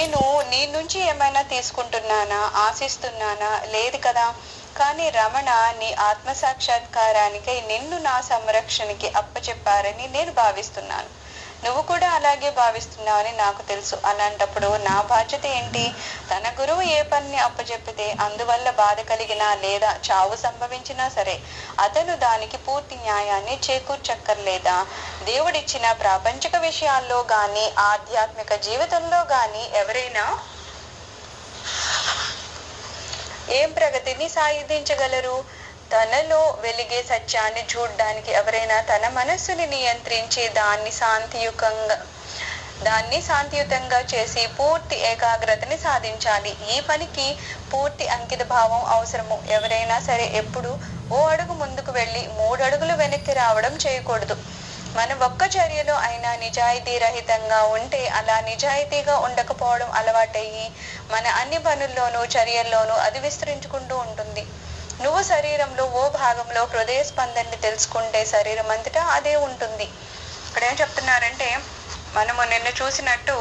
నేను నీ నుంచి ఏమైనా తీసుకుంటున్నానా, ఆశిస్తున్నానా? లేదు కదా. కానీ రమణ నీ ఆత్మసాక్షాత్కారానికై నిన్ను నా సంరక్షణకి అప్పచెప్పారని నేను భావిస్తున్నాను. నువ్వు కూడా అలాగే భావిస్తున్నావని నాకు తెలుసు. అలాంటప్పుడు నా బాధ్యత ఏంటి? తన గురువు ఏ పనిని అప్పచెప్పితే అందువల్ల బాధ కలిగినా లేదా చావు సంభవించినా సరే అతను దానికి పూర్తి న్యాయాన్ని చేకూర్చక్కర్లేదా? దేవుడిచ్చిన ప్రాపంచిక విషయాల్లో గాని ఆధ్యాత్మిక జీవితంలో గాని ఎవరైనా ఏం ప్రగతిని సాధించగలరు? తనలో వెలిగే సత్యాన్ని చూడ్డానికి ఎవరైనా తన మనస్సుని నియంత్రించి దాన్ని శాంతియుతంగా చేసి పూర్తి ఏకాగ్రతని సాధించాలి. ఈ పనికి పూర్తి అంకిత భావం అవసరము. ఎవరైనా సరే ఎప్పుడు ఓ అడుగు ముందుకు వెళ్ళి 3 అడుగులు వెనక్కి రావడం చేయకూడదు. మన ఒక్క చర్యలో అయినా నిజాయితీ రహితంగా ఉంటే అలా నిజాయితీగా ఉండకపోవడం అలవాటయ్యి మన అన్ని పనుల్లోనూ చర్యల్లోనూ అది విస్తరించుకుంటూ ఉంటుంది. నువ్వు శరీరంలో ఓ భాగంలో హృదయ స్పందనని తెలుసుకుంటే శరీరం అంతటా అదే ఉంటుంది. ఇక్కడ ఏం చెప్తున్నారంటే, మనము నిన్న చూసినట్టు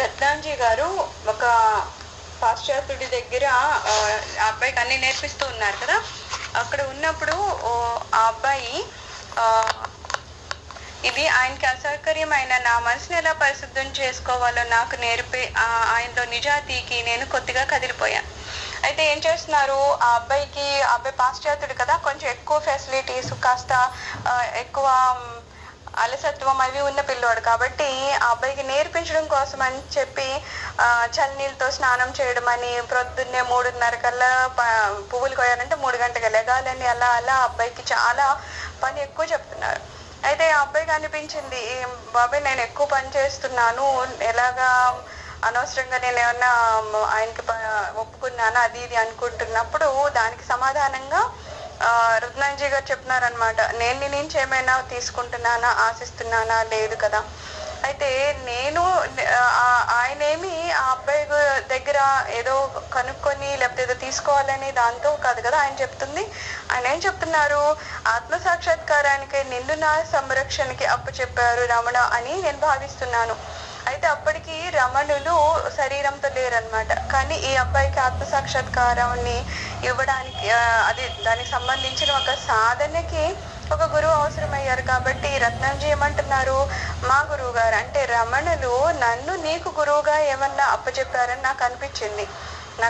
రత్నాంజీ గారు ఒక పాశ్చాత్యుడి దగ్గర ఆ అబ్బాయికి అన్ని నేర్పిస్తూ ఉన్నారు కదా. అక్కడ ఉన్నప్పుడు ఆ అబ్బాయి ఇది ఆయనకి అసౌకర్యమైన నా మనసుని ఎలా పరిశుద్ధం చేసుకోవాలో నాకు నేర్పి ఆయనలో నిజాయితీకి నేను కొద్దిగా కదిలిపోయాను. అయితే ఏం చేస్తున్నారు, ఆ అబ్బాయి పాశ్చాత్యుడు కదా, కొంచెం ఎక్కువ ఫెసిలిటీస్, కాస్త ఎక్కువ అలసత్వం అవి ఉన్న పిల్లోడు కాబట్టి ఆ అబ్బాయికి నేర్పించడం కోసం అని చెప్పి చల్లనీళ్ళతో స్నానం చేయడం అని, ప్రొద్దున్నే 3:30 కల్లా పువ్వులు కోయాలంటే 3 గంటలకు లెగాలని, అలా అలా అబ్బాయికి చాలా పని ఎక్కువ చెప్తున్నారు. అయితే ఆ అబ్బాయికి అనిపించింది, బాబాయ్ నేను ఎక్కువ పని చేస్తున్నాను, ఎలాగా అనవసరంగా నేను ఏమన్నా ఆయనకి ఒప్పుకున్నాను అది ఇది అనుకుంటున్నప్పుడు దానికి సమాధానంగా రత్నాంజీ గారు చెప్తున్నారనమాట, నేను నీ నుంచి ఏమైనా తీసుకుంటున్నానా, ఆశిస్తున్నానా? లేదు కదా. అయితే ఆయనేమి ఆ అబ్బాయి దగ్గర ఏదో కనుక్కొని లేకపోతే ఏదో తీసుకోవాలని దాంతో కాదు కదా ఆయన చెప్తుంది. ఆయన ఏం చెప్తున్నారు, ఆత్మసాక్షాత్కారానికి నిన్ను నా సంరక్షణకి అప్పచెప్పారు రమణ అని నేను భావిస్తున్నాను. అయితే అప్పటికి రమణులు శరీరంతో లేరనమాట. కానీ ఈ అబ్బాయికి ఆత్మసాక్షాత్కారాన్ని ఇవ్వడానికి దానికి సంబంధించిన ఒక సాధనకి ఒక గురువు అవసరమయ్యారు. కాబట్టి రత్నంజీ ఏమంటున్నారు, మా గురువు గారు అంటే రమణులు నన్ను నీకు గురువుగా ఏమన్నా అప్పచెప్పారని నాకు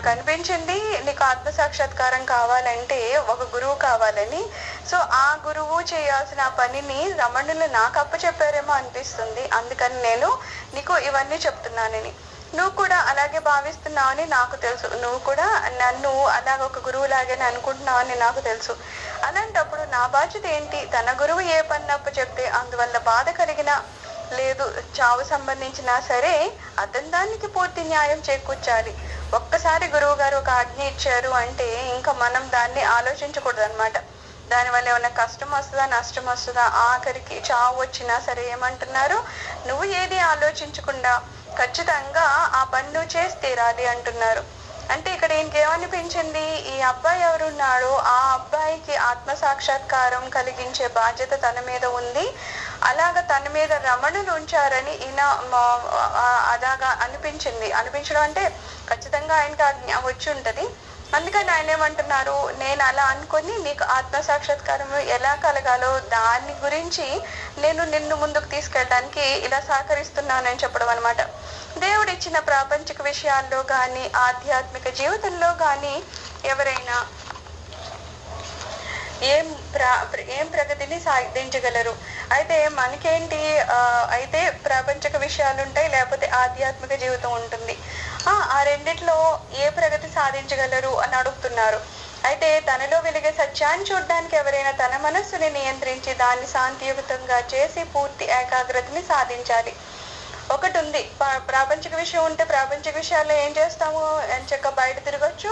అనిపించింది. నీకు ఆత్మసాక్షాత్కారం కావాలంటే ఒక గురువు కావాలని. సో ఆ గురువు చేయాల్సిన పనిని రమణులు నాకు అప్పచెప్పారేమో అనిపిస్తుంది. అందుకని నేను నీకు ఇవన్నీ చెప్తున్నానని. నువ్వు కూడా అలాగే భావిస్తున్నావని నాకు తెలుసు. నువ్వు కూడా నన్ను అలాగ ఒక గురువు లాగానే అనుకుంటున్నావని నాకు తెలుసు. అలాంటప్పుడు నా బాధ్యత ఏంటి? తన గురువు ఏ పని అప్పచెప్తే అందువల్ల బాధ కలిగినా లేదు చావు సంబంధించినా సరే అతను దానికి పూర్తి న్యాయం చేకూర్చాలి. ఒక్కసారి గురువు గారు ఒక ఆజ్ఞ ఇచ్చారు అంటే ఇంకా మనం దాన్ని ఆలోచించకూడదు అనమాట. దానివల్ల ఏమైనా కష్టం వస్తుందా, నష్టం వస్తుందా, ఆఖరికి చావు వచ్చినా సరే ఏమంటున్నారు, నువ్వు ఏది ఆలోచించకుండా ఖచ్చితంగా ఆ పని నువ్వు చేసి తీరాలి అంటున్నారు. అంటే ఇక్కడ ఇంకేమనిపించింది, ఈ అబ్బాయి ఎవరున్నాడో ఆ అబ్బాయికి ఆత్మసాక్షాత్కారం కలిగించే బాధ్యత తన మీద ఉంది. అలాగ తన మీద రమణులు ఉంచారని అలాగా అనిపించడం అంటే ఖచ్చితంగా ఆయనకి వచ్చి ఉంటది. అందుకని ఆయన ఏమంటున్నారు, నేను అలా అనుకొని నీకు ఆత్మసాక్షాత్కారం ఎలా కలగాలో దాని గురించి నేను నిన్ను ముందుకు తీసుకెళ్ళడానికి ఇలా సహకరిస్తున్నానని చెప్పడం అనమాట. దేవుడిచ్చిన ప్రాపంచిక విషయాల్లో కానీ ఆధ్యాత్మిక జీవితంలో కానీ ఎవరైనా ఏం ప్రగతిని సాధించగలరు? అయితే మనకేంటి, అయితే ప్రాపంచిక విషయాలు ఉంటాయి, లేకపోతే ఆధ్యాత్మిక జీవితం ఉంటుంది. ఆ రెండిట్లో ఏ ప్రగతి సాధించగలరు అని అడుగుతున్నారు. అయితే తనలో వెలిగే సత్యాన్ని చూడడానికి ఎవరైనా తన మనస్సుని నియంత్రించి దాన్ని శాంతియుతంగా చేసి పూర్తి ఏకాగ్రతని సాధించాలి. ఒకటి ఉంది, ప్రాపంచిక విషయం ఉంటే ప్రాపంచిక విషయాల్లో ఏం చేస్తాము, ఎంచక్క బయట తిరగచ్చు,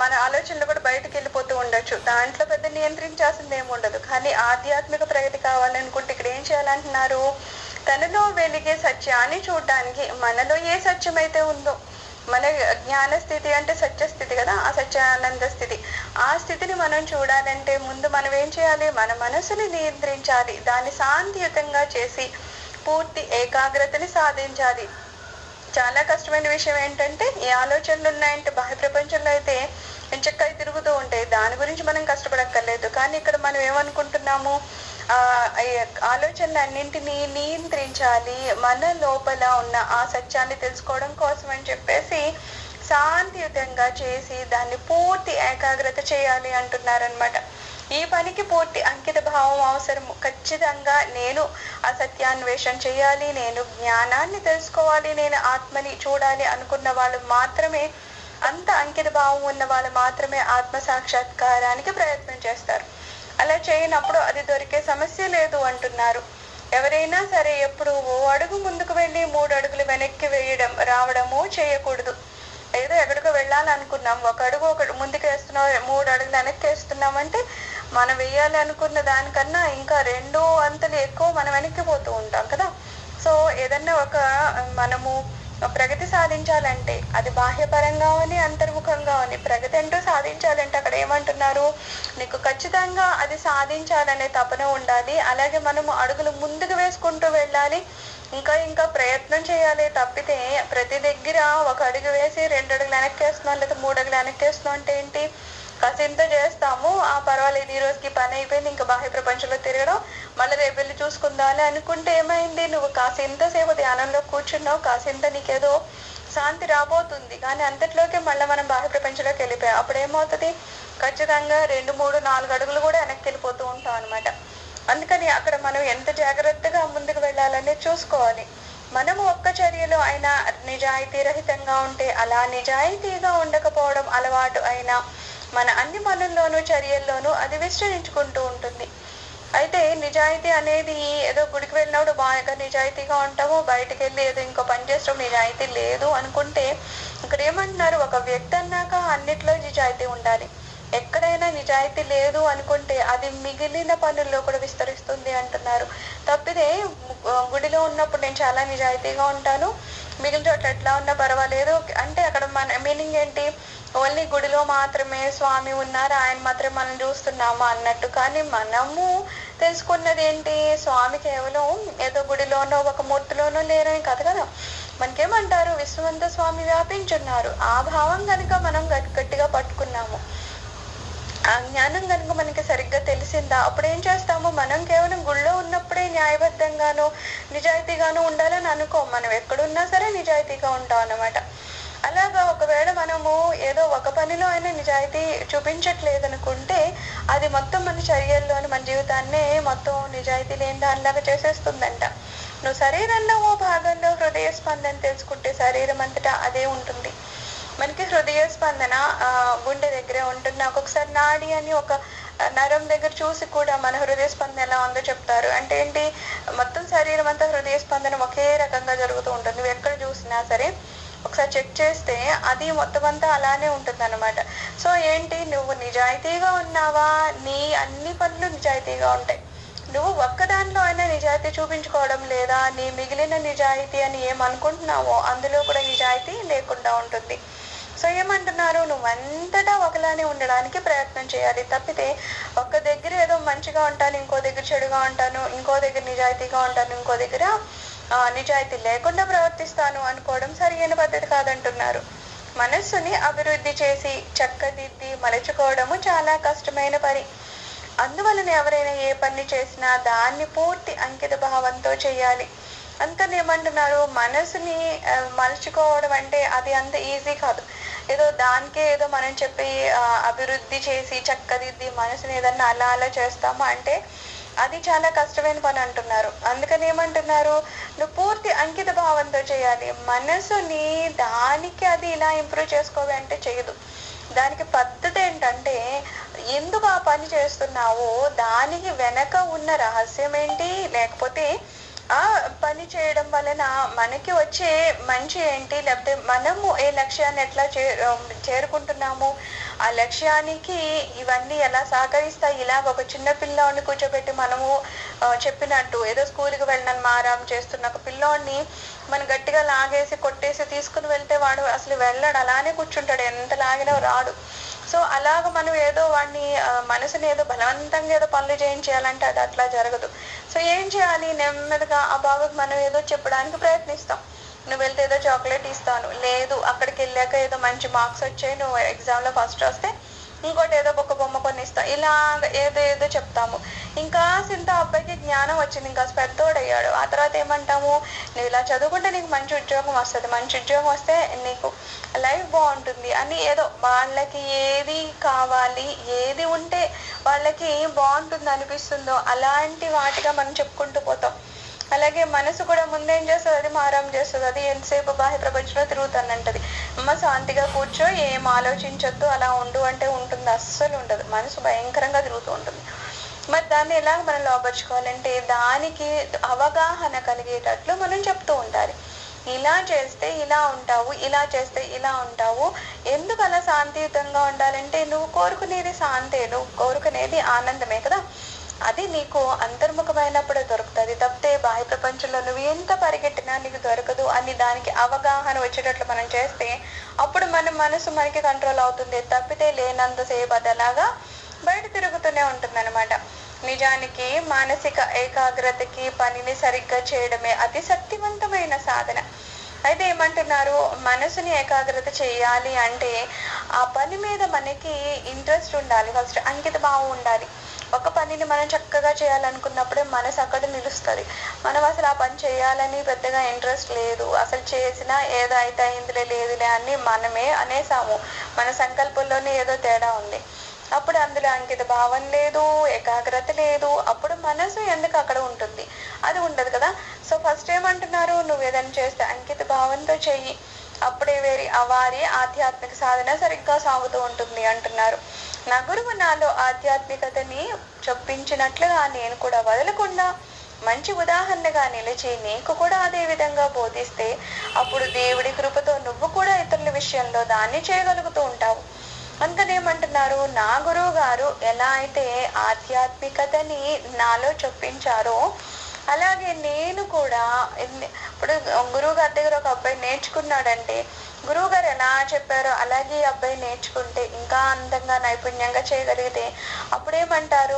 మన ఆలోచనలు కూడా బయటకు వెళ్ళిపోతూ ఉండొచ్చు. దాంట్లో పెద్ద నియంత్రించాల్సింది ఏమి ఉండదు. కానీ ఆధ్యాత్మిక ప్రగతి కావాలనుకుంటే ఇక్కడ ఏం చేయాలంటున్నారు, తనలో వెలిగే సత్యాన్ని చూడడానికి మనలో ఏ సత్యం అయితే ఉందో, మన జ్ఞాన స్థితి అంటే సత్యస్థితి కదా, ఆ సత్యానంద స్థితి, ఆ స్థితిని మనం చూడాలంటే ముందు మనం ఏం చేయాలి, మన మనసుని నియంత్రించాలి, దాన్ని శాంతియుతంగా చేసి పూర్తి ఏకాగ్రతని సాధించాలి. చాలా కష్టమైన విషయం ఏంటంటే ఈ ఆలోచనలు ఉన్నాయంటే బాహ్య ప్రపంచంలో అయితే ఎంచక్కా తిరుగుతూ ఉంటాయి, దాని గురించి మనం కష్టపడక్కర్లేదు. కానీ ఇక్కడ మనం ఏమనుకుంటున్నాము, ఈ ఆలోచనలు అన్నింటినీ నియంత్రించాలి, మన లోపల ఉన్న ఆ సత్యాన్ని తెలుసుకోవడం కోసం అని చెప్పేసి శాంతియుతంగా చేసి దాన్ని పూర్తి ఏకాగ్రత చేయాలి అంటున్నారనమాట. ఈ పనికి పూర్తి అంకిత భావం అవసరం. ఖచ్చితంగా నేను ఆ సత్యాన్వేషణ చేయాలి, నేను జ్ఞానాన్ని తెలుసుకోవాలి, నేను ఆత్మని చూడాలి అనుకున్న వాళ్ళు మాత్రమే, అంత అంకిత భావం ఉన్న వాళ్ళు మాత్రమే ఆత్మ సాక్షాత్కారానికి ప్రయత్నం చేస్తారు. అలా చేయనప్పుడు అది దొరికే సమస్య లేదు అంటున్నారు. ఎవరైనా సరే ఎప్పుడు ఓ అడుగు ముందుకు వెళ్ళి 3 అడుగులు వెనక్కి వేయడం రావడము చేయకూడదు. ఏదో ఎక్కడికో వెళ్ళాలనుకున్నాం, ఒక అడుగు ముందుకు వేస్తున్నాం, 3 అడుగులు వెనక్కి వేస్తున్నాం అంటే మనం వేయాలి అనుకున్న దానికన్నా ఇంకా 2 అంతలు ఎక్కువ మనం వెనక్కిపోతూ ఉంటాం కదా. సో ఏదన్నా మనము ప్రగతి సాధించాలంటే అది బాహ్యపరంగా అని అంతర్ముఖంగా అని ప్రగతి అంటూ సాధించాలంటే అక్కడ ఏమంటున్నారు, నీకు ఖచ్చితంగా అది సాధించాలనే తపన ఉండాలి. అలాగే మనము అడుగులు ముందుకు వేసుకుంటూ వెళ్ళాలి, ఇంకా ప్రయత్నం చేయాలి. తప్పితే ప్రతి దగ్గర ఒక అడుగు వేసి 2 అడుగులు వెనక్కేస్తున్నాం లేదా 3 అడుగులు వెనక్కేస్తున్నాం అంటే ఏంటి, కాసింత చేస్తాము, పర్వాలేదు ఈ రోజుకి పని అయిపోయింది, ఇంకా బాహ్య ప్రపంచంలో తిరగడం, మళ్ళీ రేపు వెళ్ళి చూసుకుందాలి అనుకుంటే ఏమైంది, నువ్వు కాసింతసేపు ధ్యానంలో కూర్చున్నావు, కాసింత నీకేదో శాంతి రాబోతుంది, కానీ అంతట్లోకి మళ్ళీ మనం బాహ్య ప్రపంచంలోకి వెళ్ళిపోయాం. అప్పుడు ఏమవుతుంది, ఖచ్చితంగా 2, 3, 4 అడుగులు కూడా వెనక్కి వెళ్ళిపోతూ ఉంటాం అనమాట. అందుకని అక్కడ మనం ఎంత జాగ్రత్తగా ముందుకు వెళ్ళాలనేది చూసుకోవాలి. మనము ఒక్క చర్యలో అయినా నిజాయితీ రహితంగా ఉంటే, అలా నిజాయితీగా ఉండకపోవడం అలవాటు అయినా మన అన్ని పనుల్లోనూ చర్యల్లోనూ అది విస్తరించుకుంటూ ఉంటుంది. అయితే నిజాయితీ అనేది ఏదో గుడికి వెళ్ళినప్పుడు బాగా నిజాయితీగా ఉంటాము, బయటకు వెళ్ళి ఏదో ఇంకో పని చేస్తాం నిజాయితీ లేదు అనుకుంటే, ఇక్కడ ఏమంటున్నారు, ఒక వ్యక్తి అన్నాక అన్నిట్లో నిజాయితీ ఉండాలి. ఎక్కడైనా నిజాయితీ లేదు అనుకుంటే అది మిగిలిన పనుల్లో కూడా విస్తరిస్తుంది అంటున్నారు. తప్పితే గుడిలో ఉన్నప్పుడు నేను చాలా నిజాయితీగా ఉంటాను, మిగిలిన చోట్ల ఎట్లా ఉన్నా పర్వాలేదు అంటే అక్కడ మన మీనింగ్ ఏంటి, ఓన్లీ గుడిలో మాత్రమే స్వామి ఉన్నారు, ఆయన మాత్రమే మనం చూస్తున్నాము అన్నట్టు. కానీ మనము తెలుసుకున్నది ఏంటి, స్వామి కేవలం ఏదో గుడిలోనో ఒక మూర్తిలోనో లేరని కాదు కదా. మనకేమంటారు, విశ్వమంతా స్వామి వ్యాపించున్నారు. ఆ భావం కనుక మనం గట్టిగా పట్టుకున్నాము, ఆ జ్ఞానం కనుక మనకి సరిగ్గా తెలిసిందా, అప్పుడు ఏం చేస్తాము, మనం కేవలం గుళ్ళో ఉన్నప్పుడే న్యాయబద్ధంగాను నిజాయితీగాను ఉండాలని అనుకో, మనం ఎక్కడున్నా సరే నిజాయితీగా ఉంటాం అన్నమాట. అలాగా ఒకవేళ మనము ఏదో ఒక పనిలో అయినా నిజాయితీ చూపించట్లేదు అనుకుంటే అది మొత్తం మన చర్యల్లోని మన జీవితాన్నే మొత్తం నిజాయితీ లేని దానిలాగా చేసేస్తుందంట. నువ్వు శరీరంలో ఓ భాగంలో హృదయ స్పందన తెలుసుకుంటే శరీరం అంతటా అదే ఉంటుంది. మనకి హృదయ స్పందన గుండె దగ్గరే ఉంటుంది. ఒక్కొక్కసారి నాడి అని ఒక నరం దగ్గర చూసి కూడా మన హృదయ స్పందన ఎలా ఉందో చెప్తారు. అంటే ఏంటి, మొత్తం శరీరం అంతా హృదయ స్పందన ఒకే రకంగా జరుగుతూ ఉంటుంది. నువ్వు ఎక్కడ చూసినా సరే ఒకసారి చెక్ చేస్తే అది మొత్తం అంతా అలానే ఉంటుంది అనమాట. సో ఏంటి, నువ్వు నిజాయితీగా ఉన్నావా, నీ అన్ని పనులు నిజాయితీగా ఉంటాయి. నువ్వు ఒక్కదానిలో అయినా నిజాయితీ చూపించుకోవడం లేదా, నీ మిగిలిన నిజాయితీ అని ఏమనుకుంటున్నావో అందులో కూడా నిజాయితీ లేకుండా ఉంటుంది. సో ఏమంటున్నారు, నువ్వంతటా ఒకలానే ఉండడానికి ప్రయత్నం చేయాలి. తప్పితే ఒక్క దగ్గర ఏదో మంచిగా ఉంటాను, ఇంకో దగ్గర చెడుగా ఉంటాను, ఇంకో దగ్గర నిజాయితీగా ఉంటాను, ఇంకో దగ్గర నిజాయితీ లేకుండా ప్రవర్తిస్తాను అనుకోవడం సరైన పద్ధతి కాదంటున్నారు. మనస్సుని అభివృద్ధి చేసి చక్కదిద్ది మలుచుకోవడము చాలా కష్టమైన పని. అందువలన ఎవరైనా ఏ పని చేసినా దాన్ని పూర్తి అంకిత భావంతో చేయాలి. అందుకని ఏమంటున్నారు, మనసుని మలుచుకోవడం అంటే అది అంత ఈజీ కాదు. ఏదో దానికే ఏదో మనం చెప్పి అభివృద్ధి చేసి చక్కదిద్ది మనసుని ఏదన్నా అలా చేస్తాము అంటే అది చాలా కష్టమైన పని అంటున్నారు. అందుకని ఏమంటున్నారు, నువ్వు పూర్తి అంకిత భావంతో చేయాలి. మనసుని దానికి అది ఇలా ఇంప్రూవ్ చేసుకోవాలి అంటే చేయదు. దానికి పద్ధతి ఏంటంటే, ఎందుకు ఆ పని చేస్తున్నావో దానికి వెనక ఉన్న రహస్యం ఏంటి, లేకపోతే ఆ పని చేయడం వలన మనకి వచ్చే మంచి ఏంటి, లేకపోతే మనము ఏ లక్ష్యాన్ని ఎట్లా చేరుకుంటున్నాము, ఆ లక్ష్యానికి ఇవన్నీ ఎలా సహకరిస్తాయి. ఇలాగ ఒక చిన్న పిల్లోడిని కూర్చోబెట్టి మనము చెప్పినట్టు ఏదో స్కూల్కి వెళ్ళిన మారాం చేస్తున్న ఒక పిల్లోడిని మనం గట్టిగా లాగేసి కొట్టేసి తీసుకుని వెళ్తే వాడు అసలు వెళ్ళాడు, అలానే కూర్చుంటాడు, ఎంత లాగినా రాడు. సో అలాగ మనం ఏదో వాడిని మనసుని ఏదో బలవంతంగా ఏదో పనులు చేయించాలంటే అది అట్లా జరగదు. సో ఏం చేయాలి, నెమ్మదిగా ఆ బాబుకి మనం ఏదో చెప్పడానికి ప్రయత్నిస్తాం. నువ్వు వెళ్తే ఏదో చాక్లెట్ ఇస్తాను, లేదు అక్కడికి వెళ్ళాక ఏదో మంచి మార్క్స్ వచ్చాయి, నువ్వు ఎగ్జామ్లో ఫస్ట్ వస్తే ఇంకోటి ఏదో ఒక బొమ్మ కొన్ని ఇస్తా, ఇలా ఏదో ఏదో చెప్తాము. ఇంకా ఇంత అబ్బాయికి జ్ఞానం వచ్చింది, ఇంకా పెద్దోడయ్యాడు. ఆ తర్వాత ఏమంటాము, నువ్వు ఇలా చదువుకుంటే నీకు మంచి ఉద్యోగం వస్తుంది, మంచి ఉద్యోగం వస్తే నీకు లైఫ్ బాగుంటుంది అని ఏదో వాళ్ళకి ఏది కావాలి, ఏది ఉంటే వాళ్ళకి బాగుంటుంది అనిపిస్తుందో అలాంటి వాటిగా మనం చెప్పుకుంటూ పోతాం. అలాగే మనసు కూడా ముందేం చేస్తుంది, అది మారం చేస్తుంది. అది ఎంతసేపు బాహ్య ప్రపంచంలో తిరుగుతానంటది. అమ్మ శాంతిగా కూర్చో, ఏం ఆలోచించొద్దు, అలా ఉండు అంటే ఉంటుంది? అస్సలు ఉండదు. మనసు భయంకరంగా తిరుగుతూ ఉంటుంది. మరి దాన్ని ఎలా మనం లోపరుచుకోవాలంటే దానికి అవగాహన కలిగేటట్లు మనం చెప్తూ ఉండాలి. ఇలా చేస్తే ఇలా ఉంటావు, ఇలా చేస్తే ఇలా ఉంటావు. ఎందుకు అలా శాంతియుతంగా ఉండాలంటే నువ్వు కోరుకునేది శాంతే, నువ్వు కోరుకునేది ఆనందమే కదా. అది నీకు అంతర్ముఖమైనప్పుడే దొరుకుతుంది. తప్పితే బాహ్య ప్రపంచంలో నువ్వు ఎంత పరిగెట్టినా నీకు దొరకదు అని దానికి అవగాహన వచ్చేటట్లు మనం చేస్తే అప్పుడు మన మనసు మనకి కంట్రోల్ అవుతుంది. తప్పితే లేనంతసేపు అది అలాగా బయట తిరుగుతూనే ఉంటుంది అనమాట. నిజానికి మానసిక ఏకాగ్రతకి పనిని సరిగ్గా చేయడమే అతి శక్తివంతమైన సాధన. అయితే ఏమంటున్నారు, మనసుని ఏకాగ్రత చేయాలి అంటే ఆ పని మీద మనకి ఇంట్రెస్ట్ ఉండాలి, ఫస్ట్ అంకిత భావం ఉండాలి. ఒక పనిని మనం చక్కగా చేయాలనుకున్నప్పుడే మనసు అక్కడ నిలుస్తుంది. మనం అసలు ఆ పని చేయాలని పెద్దగా ఇంట్రెస్ట్ లేదు, అసలు చేసినా ఏదో అయితే ఇందులో లేదులే అని మనమే అనేసాము. మన సంకల్పంలోనే ఏదో తేడా ఉంది. అప్పుడు అందులో అంకిత భావం లేదు, ఏకాగ్రత లేదు. అప్పుడు మనసు ఎందుకు అక్కడ ఉంటుంది? అది ఉండదు కదా. సో ఫస్ట్ ఏమంటున్నారు, నువ్వు ఏదైనా చేస్తే అంకిత భావంతో చెయ్యి, అప్పుడే వారి ఆధ్యాత్మిక సాధన సరిగ్గా సాగుతూ ఉంటుంది అంటున్నారు. నా గురువు నాలో ఆధ్యాత్మికతని చొప్పించినట్లుగా నేను కూడా వదలకుండా మంచి ఉదాహరణగా నిలిచి నీకు కూడా అదే విధంగా బోధిస్తే అప్పుడు దేవుడి కృపతో నువ్వు కూడా ఇతరుల విషయంలో దాన్ని చేయగలుగుతూ ఉంటావు. అందుకనేమంటున్నారు, నా గురువు గారు ఎలా అయితే ఆధ్యాత్మికతని నాలో చొప్పించారో అలాగే నేను కూడా. ఇప్పుడు గురువు గారి దగ్గర ఒక అబ్బాయి నేర్చుకున్నాడంటే గురువు గారు ఎలా చెప్పారో అలాగే ఈ అబ్బాయి నేర్చుకుంటే ఇంకా అందంగా నైపుణ్యంగా చేయగలిగితే అప్పుడేమంటారు,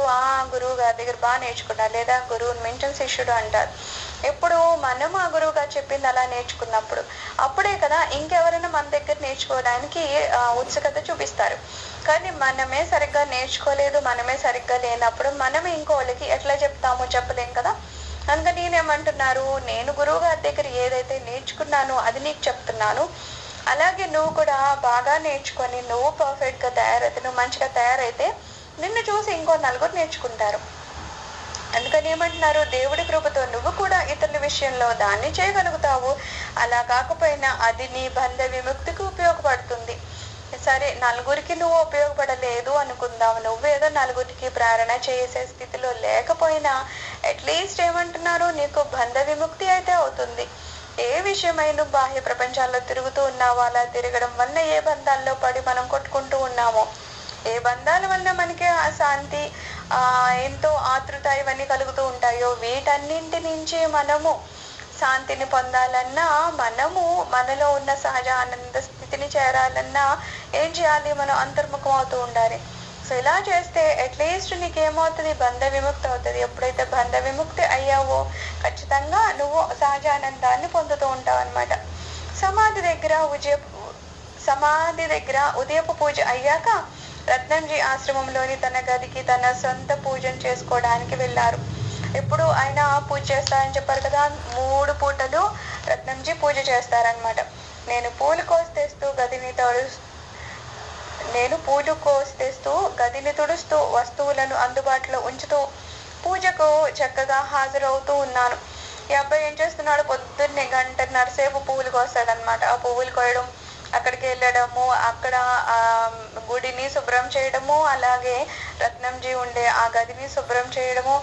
గురువు గారి దగ్గర బాగా నేర్చుకున్నారు, లేదా గురువుని మించిన శిష్యుడు అంటారు. ఎప్పుడు మనం ఆ గురువు గారు చెప్పింది అలా నేర్చుకున్నప్పుడు అప్పుడే కదా ఇంకెవరైనా మన దగ్గర నేర్చుకోవడానికి ఉత్సుకత చూపిస్తారు. కానీ మనమే సరిగ్గా నేర్చుకోలేదు, మనమే సరిగ్గా లేనప్పుడు మనం ఇంకోళ్ళకి ఎట్లా చెప్తామో చెప్పలేం కదా. అందుకని నేనేమంటున్నారు, నేను గురువు గారి దగ్గర ఏదైతే నేర్చుకున్నానో అది నీకు చెప్తున్నాను. అలాగే నువ్వు కూడా బాగా నేర్చుకొని నువ్వు పర్ఫెక్ట్గా తయారైతే, నువ్వు మంచిగా తయారైతే నిన్ను చూసి ఇంకో నలుగురు నేర్చుకుంటారు. అందుకని ఏమంటున్నారు, దేవుడి కృపతో నువ్వు కూడా ఇతరుల విషయంలో దాన్ని చేయగలుగుతావు. అలా కాకపోయినా అది నీ బంధ విముక్తికి ఉపయోగపడుతుంది. సరే, నలుగురికి నువ్వు ఉపయోగపడలేదు అనుకుందాం, నువ్వేదో నలుగురికి ప్రేరణ చేసే స్థితిలో లేకపోయినా అట్లీస్ట్ ఏమంటున్నారు, నీకు బంధ విముక్తి అయితే అవుతుంది. ఏ విషయమై నువ్వు బాహ్య ప్రపంచాల్లో తిరుగుతూ ఉన్నావో అలా తిరగడం వల్ల ఏ బంధాల్లో పడి మనం కొట్టుకుంటూ ఉన్నామో, ఏ బంధాల వల్ల మనకి అశాంతి, ఎంతో ఆతృత ఇవన్నీ కలుగుతూ ఉంటాయో వీటన్నింటి నుంచి మనము శాంతిని పొందాలన్నా, మనము మనలో ఉన్న సహజ ఆనంద స్థితిని చేరాలన్నా ఏం చేయాలి, మనం అంతర్ముఖం అవుతూ ఉండాలి. సో ఇలా చేస్తే అట్లీస్ట్ నీకేమవుతుంది, బంధ విముక్తి అవుతుంది. ఎప్పుడైతే బంధ విముక్తి అయ్యావో ఖచ్చితంగా నువ్వు సహజానందాన్ని పొందుతూ ఉంటావు అనమాట. సమాధి దగ్గర ఉదయపు పూజ అయ్యాక రత్నంజీ ఆశ్రమంలోని తన గదికి తన సొంత పూజను చేసుకోవడానికి వెళ్ళారు. ఎప్పుడు ఆయన పూజ చేస్తారని చెప్పారు కదా, 3 పూటలు రత్నంజీ పూజ చేస్తారనమాట. నేను పూలు కోసి తెస్తూ గదిని తుడుస్తూ వస్తువులను అందుబాటులో ఉంచుతూ పూజకు చక్కగా హాజరవుతూ ఉన్నాను. ఈ అబ్బాయి ఏం చేస్తున్నాడు, పొద్దున్నే 1.5 సేపు పువ్వులు కోస్తాడనమాట. ఆ పువ్వులు కోయడం, అక్కడికి వెళ్ళడము, అక్కడ గుడిని శుభ్రం చేయడము, అలాగే రత్నంజీ ఉండే ఆ గదిని శుభ్రం చేయడము,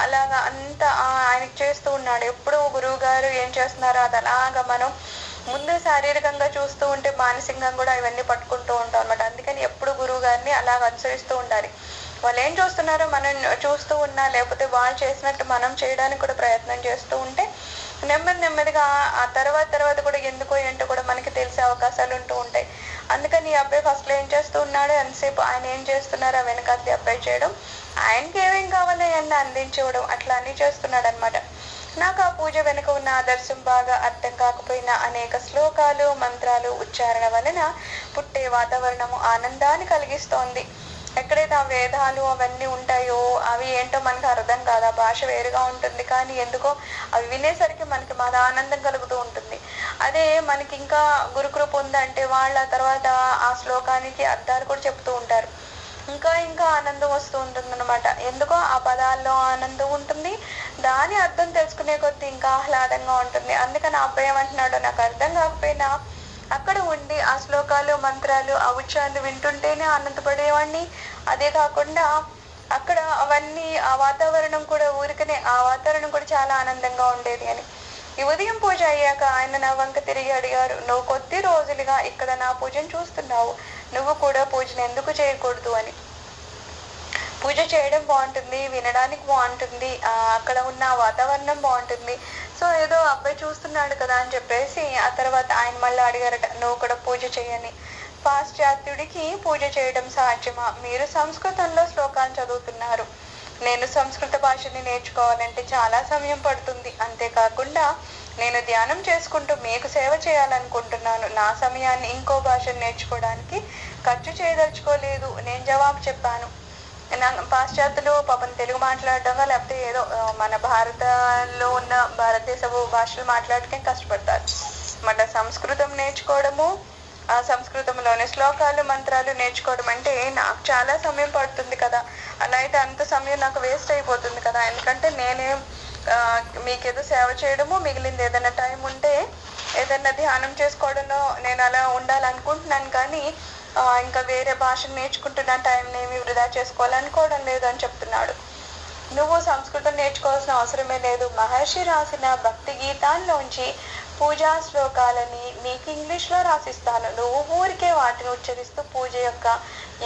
అలాగా అంతా ఆయనకి చేస్తూ ఉన్నాడు. ఎప్పుడు గురువు గారు ఏం చేస్తున్నారో అది అలాగా మనం ముందు శారీరకంగా చూస్తూ ఉంటే మానసికంగా కూడా ఇవన్నీ పట్టుకుంటూ ఉంటాం అనమాట. అందుకని ఎప్పుడు గురువు గారిని అలాగ అనుసరిస్తూ ఉండాలి. వాళ్ళు ఏం చూస్తున్నారో మనం చూస్తూ ఉన్నా, లేకపోతే వాళ్ళు చేసినట్టు మనం చేయడానికి కూడా ప్రయత్నం చేస్తూ ఉంటే నెమ్మదిగా ఆ తర్వాత కూడా ఎందుకో ఏంటో కూడా మనకి తెలిసే అవకాశాలు ఉంటూ ఉంటాయి. అందుకని ఈ అబ్బాయి ఫస్ట్లో ఏం చేస్తూ ఉన్నాడు, ఎంతసేపు ఆయన ఏం చేస్తున్నారో వెనకాల అబ్బాయి చేయడం, ఆయనకి ఏమేం కావాలో అన్నీ అందించడం, అట్లా అన్నీ చేస్తున్నాడు అనమాట. నాకు ఆ పూజ వెనుక ఉన్న ఆదర్శం బాగా అర్థం కాకపోయినా అనేక శ్లోకాలు మంత్రాలు ఉచ్చారణ వలన పుట్టే వాతావరణము ఆనందాన్ని కలిగిస్తోంది. ఎక్కడైతే ఆ వేదాలు అవన్నీ ఉంటాయో అవి ఏంటో మనకు అర్థం కాదు, ఆ భాష వేరుగా ఉంటుంది, కానీ ఎందుకో అవి వినేసరికి మనకి మహా ఆనందం కలుగుతూ ఉంటుంది. అదే మనకి ఇంకా గురుకృప ఉందంటే వాళ్ళ తర్వాత ఆ శ్లోకానికి అర్థాలు కూడా చెప్తూ ఉంటారు, ఇంకా ఇంకా ఆనందం వస్తూ ఉంటుంది అనమాట. ఎందుకో ఆ పదాల్లో ఆనందం ఉంటుంది, దాని అర్థం తెలుసుకునే కొద్దీ ఇంకా ఆహ్లాదంగా ఉంటుంది. అందుకని ఆ అబ్బాయి ఏమంటున్నాడో నాకు అర్థం కాకపోయినా అక్కడ ఉండి ఆ శ్లోకాలు మంత్రాలు ఆ ఉచ్చారణలు వింటుంటేనే ఆనందపడేవాడిని. అదే కాకుండా అక్కడ అవన్నీ ఆ వాతావరణం కూడా ఊరికనే ఆ వాతావరణం కూడా చాలా ఆనందంగా ఉండేది అని. ఈ ఉదయం పూజ అయ్యాక ఆయన నా వంక తిరిగి అడిగారు, నువ్వు కొద్ది రోజులుగా ఇక్కడ నా పూజను చూస్తున్నావు, నువ్వు కూడా పూజను ఎందుకు చేయకూడదు అని. పూజ చేయడం బాగుంటుంది, వినడానికి బాగుంటుంది, అక్కడ ఉన్న వాతావరణం బాగుంటుంది. సో ఏదో అబ్బాయి చూస్తున్నాడు కదా అని చెప్పేసి ఆ తర్వాత ఆయన మళ్ళీ అడిగారట, నువ్వు కూడా పూజ చేయని. పాశ్చాత్యుడికి పూజ చేయడం సాధ్యమా? మీరు సంస్కృతంలో శ్లోకాలు చదువుతున్నారు, నేను సంస్కృత భాషని నేర్చుకోవాలంటే చాలా సమయం పడుతుంది. అంతేకాకుండా నేను ధ్యానం చేసుకుంటూ మీకు సేవ చేయాలనుకుంటున్నాను, నా సమయాన్ని ఇంకో భాషను నేర్చుకోవడానికి ఖర్చు చేయదలుచుకోలేదు. నేను జవాబు చెప్పాను. పాశ్చాత్యులు పాపం తెలుగు మాట్లాడటంగా లేకపోతే ఏదో మన భారతలో ఉన్న భారతదేశపు భాషలు మాట్లాడటం కష్టపడతారు. మళ్ళీ సంస్కృతం నేర్చుకోవడము, ఆ సంస్కృతంలోని శ్లోకాలు మంత్రాలు నేర్చుకోవడం అంటే నాకు చాలా సమయం పడుతుంది కదా, అలా అయితే అంత సమయం నాకు వేస్ట్ అయిపోతుంది కదా. ఎందుకంటే నేనే మీకేదో సేవ చేయడము, మిగిలింది ఏదైనా టైం ఉంటే ఏదైనా ధ్యానం చేసుకోవడంలో నేను అలా ఉండాలనుకుంటున్నాను, కానీ ఇంకా వేరే భాషను నేర్చుకుంటున్న టైంని ఏమి వృధా చేసుకోవాలనుకోవడం లేదు అని చెప్తున్నాడు. నువ్వు సంస్కృతం నేర్చుకోవాల్సిన అవసరమే లేదు, మహర్షి రాసిన భక్తి గీతాల్లోంచి పూజా శ్లోకాలని నీకు ఇంగ్లీష్లో రాసిస్తాను, నువ్వు ఊరికే వాటిని ఉచ్చరిస్తూ పూజ యొక్క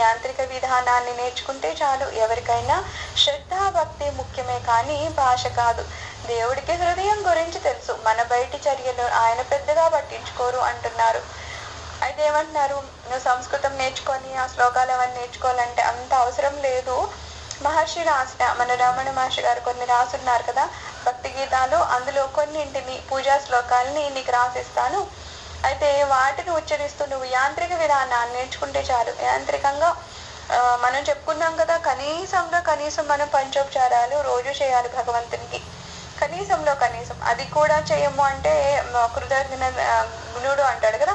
యాంత్రిక విధానాన్ని నేర్చుకుంటే చాలు. ఎవరికైనా శ్రద్ధా భక్తి ముఖ్యమే కానీ భాష కాదు. దేవుడికి హృదయం గురించి తెలుసు, మన బయటి చర్యలు ఆయన పెద్దగా పట్టించుకోరు అంటున్నారు. అయితే ఏమంటున్నారు, నువ్వు సంస్కృతం నేర్చుకొని ఆ శ్లోకాలు అవన్నీ నేర్చుకోవాలంటే అంత అవసరం లేదు. మహర్షి రాసిన మన రమణ మహర్షి గారు కొన్ని రాసున్నారు కదా భక్తి గీతాలు, అందులో కొన్నింటిని పూజా శ్లోకాలని నీకు రాసిస్తాను. అయితే వాటిని ఉచ్చరిస్తూ నువ్వు యాంత్రిక విధానాన్ని నేర్చుకుంటే చాలు. యాంత్రికంగా మనం చెప్పుకున్నాం కదా, కనీసం మనం పంచోపచారాలు రోజు చేయాలి భగవంతునికి. కనీసంలో కనీసం అది కూడా చేయము అంటే కృతజ్ఞుడు అంటాడు కదా,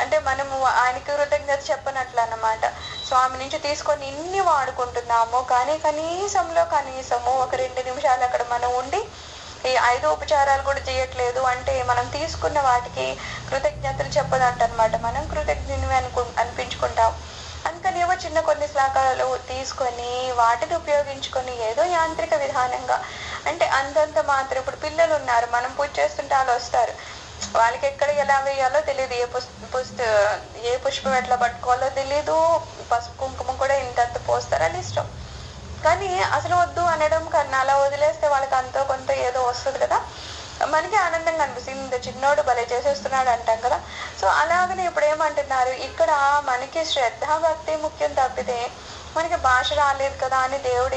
అంటే మనము ఆయనకి కృతజ్ఞత చెప్పనట్లు అన్నమాట. స్వామి నుంచి తీసుకొని ఇన్ని వాడుకుంటున్నాము, కానీ కనీసంలో కనీసము ఒక 2 నిమిషాలు అక్కడ మనం ఉండి ఈ 5 ఉపచారాలు కూడా చేయట్లేదు అంటే మనం తీసుకున్న వాటికి కృతజ్ఞతలు చెప్పదంటనమాట. మనం కృతజ్ఞుని అనిపించుకుంటాం. అందుకని ఏవో చిన్న కొన్ని శ్లోకాలు తీసుకొని వాటిని ఉపయోగించుకొని ఏదో యాంత్రిక విధానంగా అంటే అంతంత మాత్రం. ఇప్పుడు పిల్లలు ఉన్నారు, మనం పూజ చేస్తుంటే వాళ్ళు వస్తారు, వాళ్ళకి ఎక్కడ ఎలా వేయాలో తెలియదు, ఏ పుష్పం ఎట్లా పట్టుకోవాలో తెలియదు, పసుపు కుంకుమ కూడా ఇంతంత పోస్తారు, అది ఇష్టం. కానీ అసలు వద్దు అనడం కన్నా అలా వదిలేస్తే వాళ్ళకి అంతో కొంత ఏదో వస్తుంది కదా, మనకి ఆనందంగా అనిపిస్తుంది. ఇంత చిన్నోడు భలే చేసేస్తున్నాడు అంటాం కదా. సో అలాగనే ఇప్పుడు ఏమంటున్నారు, ఇక్కడ మనకి శ్రద్ధ భక్తి ముఖ్యం తప్పితే మనకి భాష రాలేదు కదా అని దేవుడు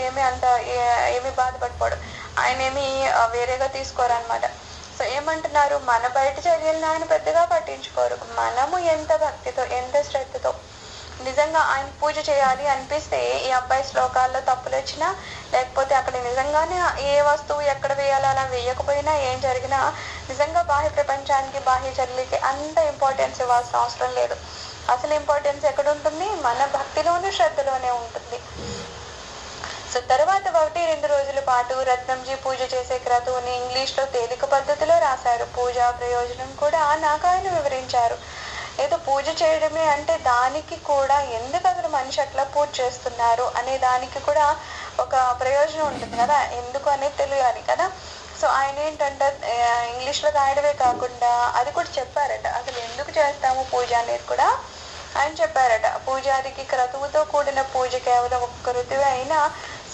ఏమి బాధపడిపోడు, ఆయన ఏమి వేరేగా తీసుకోరు అనమాట. సో ఏమంటున్నారు, మన బయట చర్యలను ఆయన పెద్దగా పట్టించుకోరు. మనము ఎంత భక్తితో ఎంత శ్రద్ధతో నిజంగా ఆయన పూజ చేయాలి అనిపిస్తే ఈ అబ్బాయి శ్లోకాల్లో తప్పులు వచ్చినా లేకపోతే అక్కడ నిజంగానే ఏ వస్తువు ఎక్కడ వేయాలో అలా వేయకపోయినా ఏం జరిగినా నిజంగా బాహ్య ప్రపంచానికి బాహ్య చర్యలకి అంత ఇంపార్టెన్స్ ఇవ్వాల్సిన అవసరం లేదు. అసలు ఇంపార్టెన్స్ ఎక్కడ ఉంటుంది, మన భక్తిలోనే శ్రద్ధలోనే ఉంటుంది. సో తర్వాత 1-2 రోజుల పాటు రత్నంజీ పూజ చేసే క్రతువుని ఇంగ్లీష్లో తేలిక పద్ధతిలో రాశారు. పూజా ప్రయోజనం కూడా నాకు ఆయన వివరించారు. ఏదో పూజ చేయడమే అంటే దానికి కూడా ఎందుకు అసలు మనిషి అట్లా పూజ చేస్తున్నారు అనే దానికి కూడా ఒక ప్రయోజనం ఉంటుంది కదా, ఎందుకు అనేది తెలియాలి కదా. సో ఆయన ఏంటంటే ఇంగ్లీష్లో రాయడమే కాకుండా అది కూడా చెప్పారట, అసలు ఎందుకు చేస్తాము పూజ అనేది కూడా ఆయన చెప్పారట. పూజారికి క్రతువుతో కూడిన పూజ కేవలం ఒక్క ఋతువు అయినా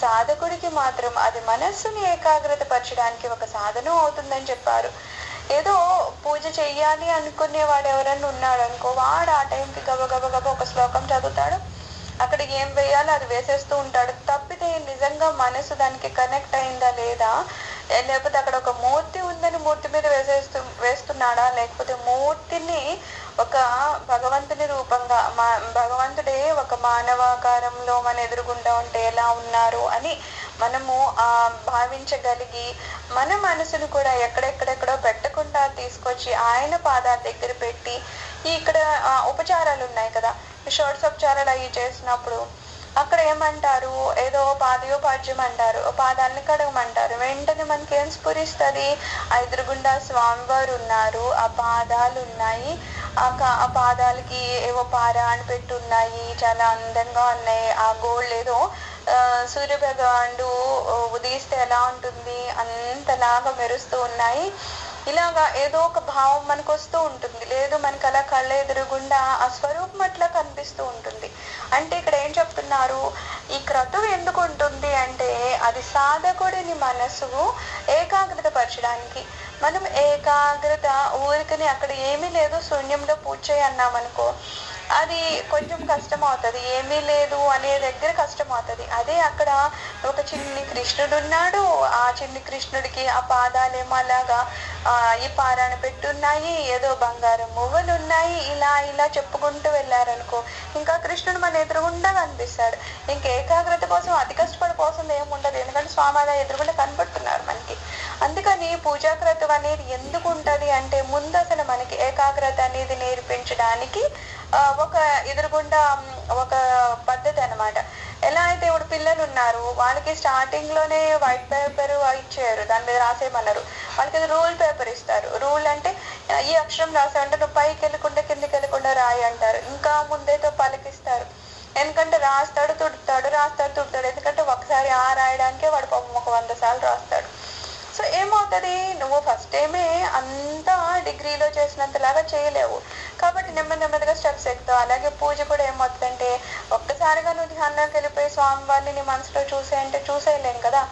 సాధకుడికి మాత్రం అది మనస్సుని ఏకాగ్రత పరచడానికి ఒక సాధనం అవుతుందని చెప్పారు. ఏదో పూజ చెయ్యాలి అనుకునేవాడు ఎవరన్నా ఉన్నాడు అనుకో, వాడు ఆ టైంకి గబగబ ఒక శ్లోకం చదువుతాడు, అక్కడ ఏం వేయాలో అది వేసేస్తూ ఉంటాడు. తప్పితే నిజంగా మనసు దానికి కనెక్ట్ అయిందా లేదా, లేకపోతే అక్కడ ఒక మూర్తి ఉందని మూర్తి మీద వేస్తున్నాడా, లేకపోతే మూర్తిని ఒక భగవంతుని రూపంగా భగవంతుడే ఒక మానవాకారంలో మన ఎదురుగుండా ఉంటే ఎలా ఉన్నారు అని మనము భావించగలిగి మన మనసును కూడా ఎక్కడెక్కడెక్కడో పెట్టకుండా తీసుకొచ్చి ఆయన పాదాల దగ్గర పెట్టి ఇక్కడ ఉపచారాలు ఉన్నాయి కదా, షోడశోపచారాలు అవి చేసినప్పుడు అక్కడ ఏమంటారు, ఏదో పాదయోపాద్యం అంటారు, పాదాలను కడగమంటారు. వెంటనే మనకి ఏం స్ఫురిస్తుంది, ఆ ఎదురుగుండా స్వామివారు ఉన్నారు, ఆ పాదాలు ఉన్నాయి, ఆ పాదాలకి ఏవో పారాణి పెట్టి ఉన్నాయి, చాలా అందంగా ఉన్నాయి. ఆ గోల్డ్ ఏదో సూర్య భగవానుడు ఉదయిస్తే ఎలా ఉంటుంది అంతలాగా మెరుస్తూ ఉన్నాయి. ఇలాగా ఏదో ఒక భావం మనకు వస్తూ ఉంటుంది. లేదు మనకు అలా కళ్ళ ఎదురుగుండా ఆ స్వరూపం అట్లా కనిపిస్తూ ఉంటుంది. అంటే ఇక్కడ ఏం చెప్తున్నారు, ఈ క్రతువు ఎందుకు ఉంటుంది అంటే అది సాధకుడిని మనసు ఏకాగ్రత పరచడానికి. మనం ఏకాగ్రత ఊరికని అక్కడ ఏమీ లేదు శూన్యంలో పూజ చేయి అన్నామనుకో, అది కొంచెం కష్టం అవుతుంది. ఏమీ లేదు అనే దగ్గర కష్టం అవుతుంది. అదే అక్కడ ఒక చిన్ని కృష్ణుడు ఉన్నాడు, ఆ చిన్ని కృష్ణుడికి ఆ పాదాలేమో అలాగా ఈ పారాయణ పెట్టున్నాయి, ఏదో బంగారం మువ్వలు ఉన్నాయి, ఇలా చెప్పుకుంటూ వెళ్ళారనుకో, ఇంకా కృష్ణుడు మన ఎదురుగుండా కనిపిస్తాడు. ఇంకా ఏకాగ్రత కోసం అతి కష్టపడిపోతుంది ఏముండదు, ఎందుకంటే స్వామి అలా ఎదురుగుండా కనపడుతున్నారు మనకి. అందుకని పూజాక్రతం అనేది ఎందుకు ఉంటది అంటే ముందు అసలు మనకి ఏకాగ్రత అనేది నేర్పించడానికి ఒక ఎదురుగుండా ఒక పద్ధతి అనమాట. ఎలా అయితే ఇప్పుడు పిల్లలు ఉన్నారు, వాళ్ళకి స్టార్టింగ్ లోనే వైట్ పేపర్ ఇచ్చారు, దాని మీద రాసేయమన్నారు. వాళ్ళకి రూల్ పేపర్ ఇస్తారు. రూల్ అంటే ఈ అక్షరం రాసామంటే నువ్వు పైకి వెళ్ళకుండా కిందికి వెళ్ళకుండా రాయి అంటారు. ఇంకా ముందేతో పలికిస్తారు, ఎందుకంటే రాస్తాడు తుడుతాడు. ఎందుకంటే ఒకసారి రాయడానికే వాడు పాపం ఒక 100 సార్లు రాస్తాడు. సో ఏమవుతుంది, నువ్వు ఫస్ట్ టైమే అంతా డిగ్రీలో చేసినంతలాగా చేయలేవు, కాబట్టి నెమ్మదిగా స్టెప్స్ ఎక్కుతావు. అలాగే పూజ కూడా ఏమవుతుందంటే ఒక్కసారిగా నువ్వు ధ్యానంలోకి వెళ్ళిపోయి స్వామి వారిని నీ మనసులో చూసేయంటే చూసేయలేం కదా.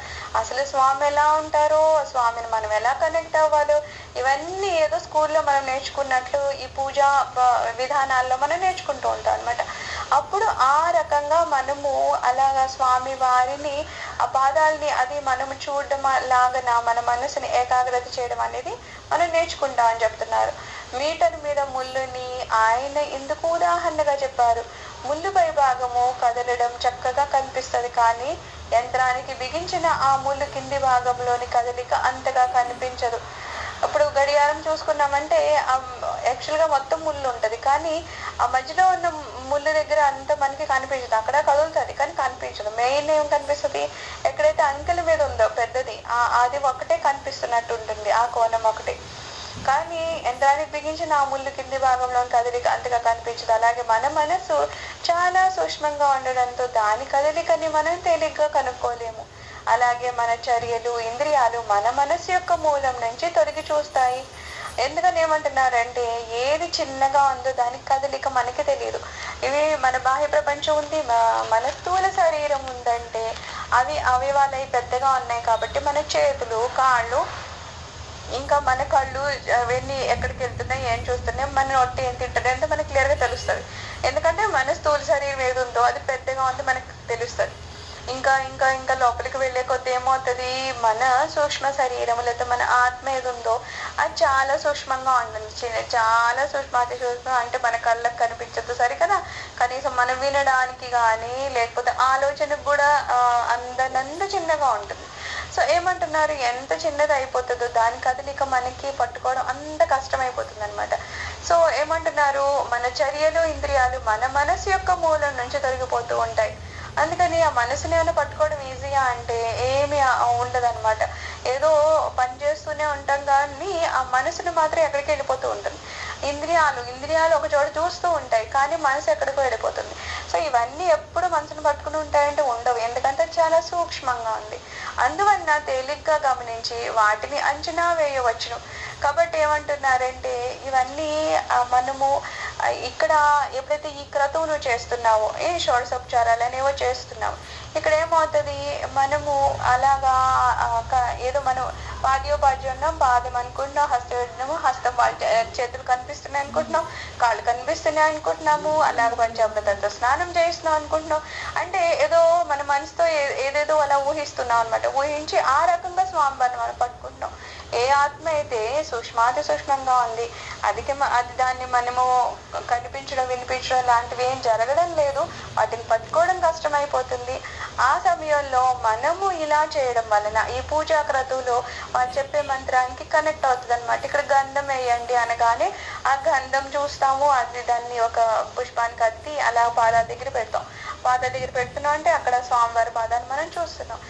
అసలు స్వామి ఎలా ఉంటారో, స్వామిని మనం ఎలా కనెక్ట్ అవ్వాలో, ఇవన్నీ ఏదో స్కూల్లో మనం నేర్చుకున్నట్లు ఈ పూజా విధానాల్లో మనం నేర్చుకుంటూ ఉంటాం అనమాట. అప్పుడు ఆ రకంగా మనము అలాగా స్వామి వారిని ఆ పాదాలని అది మనము చూడడం లాగా మన మనసుని ఏకాగ్రత చేయడం అనేది మనం నేర్చుకుంటాం అని చెప్తున్నారు. మీటర్ మీద ముళ్ళుని ఆయన ఎందుకు ఉదాహరణగా చెప్పారు. ముళ్ళు పై భాగము కదలడం చక్కగా కనిపిస్తుంది, కానీ యంత్రానికి బిగించిన ఆ ముళ్ళు కింది భాగంలోని కదలిక అంతగా కనిపించదు. ఇప్పుడు గడియారం చూసుకున్నామంటే యాక్చువల్గా మొత్తం ముళ్ళు ఉంటుంది, కానీ ఆ మధ్యలో ఉన్న ముళ్ళు దగ్గర అంత మనకి కనిపించదు. అక్కడ కదులుతుంది కానీ కనిపించదు. మెయిన్ ఏం కనిపిస్తుంది, ఎక్కడైతే అంకెల మీద ఉందో పెద్దది అది ఒకటే కనిపిస్తున్నట్టు ఉంటుంది, ఆ కోణం ఒకటి. కానీ యంత్రానికి బిగించిన ఆ ముళ్ళు కింది భాగంలో కదలిక అంతగా కనిపించదు. అలాగే మన మనసు చాలా సూక్ష్మంగా ఉండడంతో దాని కదలికని మనం తేలిగ్గా కనుక్కోలేము. అలాగే మన చర్యలు ఇంద్రియాలు మన మనసు యొక్క మూలం నుంచి తొలగి చూస్తాయి. ఎందుకని ఏమంటున్నారంటే ఏది చిన్నగా ఉందో దానికి కదలిక మనకి తెలియదు. ఇవి మన బాహ్య ప్రపంచం ఉంది, మన స్థూల శరీరం ఉందంటే అవి అవయవాలు పెద్దగా ఉన్నాయి కాబట్టి మన చేతులు కాళ్ళు ఇంకా మన కళ్ళు అవన్నీ ఎక్కడికి వెళ్తున్నాయి ఏం చూస్తున్నాయి, మన నొట్టి ఏం తింటుంది అంటే మనకి క్లియర్గా తెలుస్తుంది. ఎందుకంటే మన స్థూల శరీరం ఏది ఉందో అది పెద్దగా ఉంది మనకు తెలుస్తుంది. ఇంకా ఇంకా ఇంకా లోపలికి వెళ్ళే కొద్ది ఏమవుతుంది, మన సూక్ష్మ శరీరం లేకపోతే మన ఆత్మ ఏది ఉందో అది చాలా సూక్ష్మంగా ఉంటుంది. చాలా అతి సూక్ష్మం అంటే మన కళ్ళకు కనిపించదు సరే కదా, కనీసం మనం వినడానికి కానీ లేకపోతే ఆలోచనకు కూడా అందనంత చిన్నగా ఉంటుంది. సో ఏమంటున్నారు, ఎంత చిన్నది అయిపోతుందో దాని కదలిక మనకి పట్టుకోవడం అంత కష్టమైపోతుంది అనమాట. సో ఏమంటున్నారు, మన చర్యలు ఇంద్రియాలు మన మనసు యొక్క మూలం నుంచి తొలగిపోతూ ఉంటాయి. అందుకని ఆ మనసుని ఏమైనా పట్టుకోవడం ఈజీగా అంటే ఏమి ఉండదు అనమాట. ఏదో పని చేస్తూనే ఉంటాం కానీ ఆ మనసుని మాత్రం ఎక్కడికి వెళ్ళిపోతూ ఉంటుంది. ఇంద్రియాలు ఒక చోట చూస్తూ ఉంటాయి కానీ మనసు ఎక్కడికో వెళ్ళిపోతుంది. సో ఇవన్నీ ఎప్పుడు మనసును పట్టుకుని ఉంటాయంటే ఉండవు, ఎందుకంటే చాలా సూక్ష్మంగా ఉంది. అందువల్ల తేలిగ్గా గమనించి వాటిని అంచనా వేయవచ్చును. కాబట్టి ఏమంటున్నారంటే ఇవన్నీ మనము ఇక్కడ ఎప్పుడైతే ఈ క్రతువును చేస్తున్నావో ఈ షోడశోపచారాలు అనేవో చేస్తున్నాము, ఇక్కడ ఏమవుతుంది, మనము అలాగా ఏదో మనం పాద్యోపాధ్యానం పాదం అనుకుంటున్నాం, హస్తయోజనము హస్తం వాళ్ళ చేతులు కనిపిస్తున్నాయి అనుకుంటున్నాం, కాళ్ళు కనిపిస్తున్నాయి అనుకుంటున్నాము, అలాగే పంచామృతంతో స్నానం చేస్తున్నాం అనుకుంటున్నాం. అంటే ఏదో మన మనసుతో ఏదేదో అలా ఊహిస్తున్నాం అనమాట. ఊహించి ఆ రకంగా స్వామివారిని మనం పట్టుకుంటున్నాం. ఏ ఆత్మ అయితే సూక్ష్మాతి సూక్ష్మంగా ఉంది, అది దాన్ని మనము కనిపించడం వినిపించడం లాంటివి ఏం జరగడం లేదు, వాటిని పట్టుకోవడం కష్టమైపోతుంది. ఆ సమయంలో మనము ఇలా చేయడం వలన ఈ పూజా క్రతువులో వాళ్ళు చెప్పే మంత్రానికి కనెక్ట్ అవుతుంది అనమాట. ఇక్కడ గంధం వేయండి అనగానే ఆ గంధం చూస్తాము, అది దాన్ని ఒక పుష్పానికి అద్ది అలా పాదాల దగ్గర పెడతాం. పాదాల దగ్గర పెడుతున్నాం అంటే అక్కడ స్వామివారి పాదాన్ని మనం చూస్తున్నాం.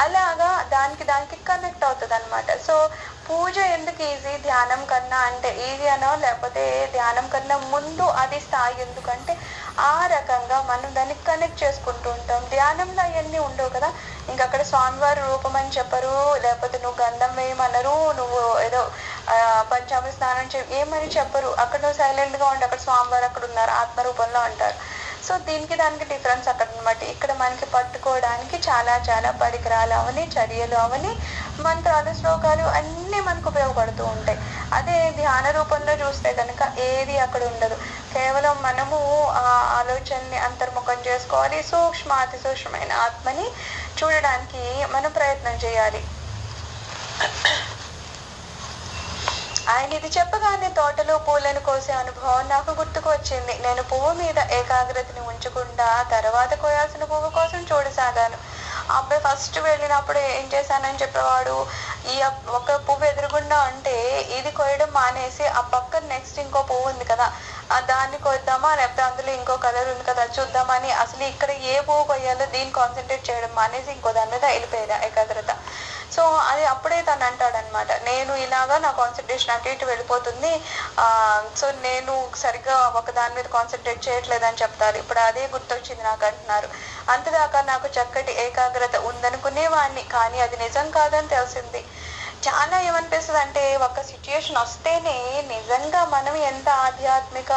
అలాగా దానికి కనెక్ట్ అవుతుంది అనమాట. సో పూజ ఎందుకు ఈజీ ధ్యానం కన్నా అంటే ఈజీ అనో, లేకపోతే ధ్యానం కన్నా ముందు అది స్థాయి ఎందుకంటే ఆ రకంగా మనం దాన్ని కనెక్ట్ చేసుకుంటూ ఉంటాం. ధ్యానంలో అవన్నీ ఉండవు కదా. ఇంక అక్కడ స్వామివారి రూపం అని చెప్పరు, లేకపోతే నువ్వు గంధం వేయమనరు, నువ్వు ఏదో పంచామృత స్నానం ఏమని చెప్పరు. అక్కడ నువ్వు సైలెంట్ గా ఉండి అక్కడ స్వామివారు అక్కడ ఉన్నారు ఆత్మరూపంలో అంటారు. సో దీనికి దానికి డిఫరెన్స్ అక్కడ అనమాట. ఇక్కడ మనకి పట్టుకోవడానికి చాలా చాలా పరికరాలు అవని, చర్యలు అవని, మంత్రాలు శ్లోకాలు అన్నీ మనకు ఉపయోగపడుతూ ఉంటాయి. అదే ధ్యాన రూపంలో చూస్తే కనుక ఏది అక్కడ ఉండదు. కేవలం మనము ఆ ఆలోచనని అంతర్ముఖం చేసుకోవాలి. సూక్ష్మాతి సూక్ష్మమైన ఆత్మని చూడడానికి మనం ప్రయత్నం చేయాలి. ఆయన ఇది చెప్పగానే తోటలో పూలను కోసే అనుభవం నాకు గుర్తుకు వచ్చింది. నేను పువ్వు మీద ఏకాగ్రతని ఉంచకుండా తర్వాత కోయాల్సిన పువ్వు కోసం చూడసాగాను. ఆ అబ్బాయి ఫస్ట్ వెళ్ళినప్పుడు ఏం చేశానని చెప్పేవాడు, ఈ ఒక పువ్వు ఎదురుగుండా ఉంటే ఇది కోయడం మానేసి ఆ పక్కన నెక్స్ట్ ఇంకో పువ్వు ఉంది కదా దాన్ని కొద్దామా, లేకపోతే అందులో ఇంకో కలర్ ఉంది కదా చూద్దామని అసలు ఇక్కడ ఏ పువ్వు కొయ్యాలో దీన్ని కాన్సన్ట్రేట్ చేయడం మానేసి ఇంకో దాని మీద వెళ్ళిపోయేది ఏకాగ్రత. సో అది అప్పుడే తను అంటాడనమాట, నేను ఇలాగా నా కాన్సన్ట్రేషన్ అటు ఇటు వెళ్ళిపోతుంది, సో నేను సరిగ్గా ఒక దాని మీద కాన్సన్ట్రేట్ చేయట్లేదని చెప్తారు. ఇప్పుడు అదే గుర్తొచ్చింది నాకు అంటున్నారు. అంతదాకా నాకు చక్కటి ఏకాగ్రత ఉందనుకునేవాడిని, కానీ అది నిజం కాదని తెలిసింది. చాలా ఏమనిపిస్తుంది అంటే ఒక సిచ్యుయేషన్ వస్తేనే నిజంగా మనం ఎంత ఆధ్యాత్మిక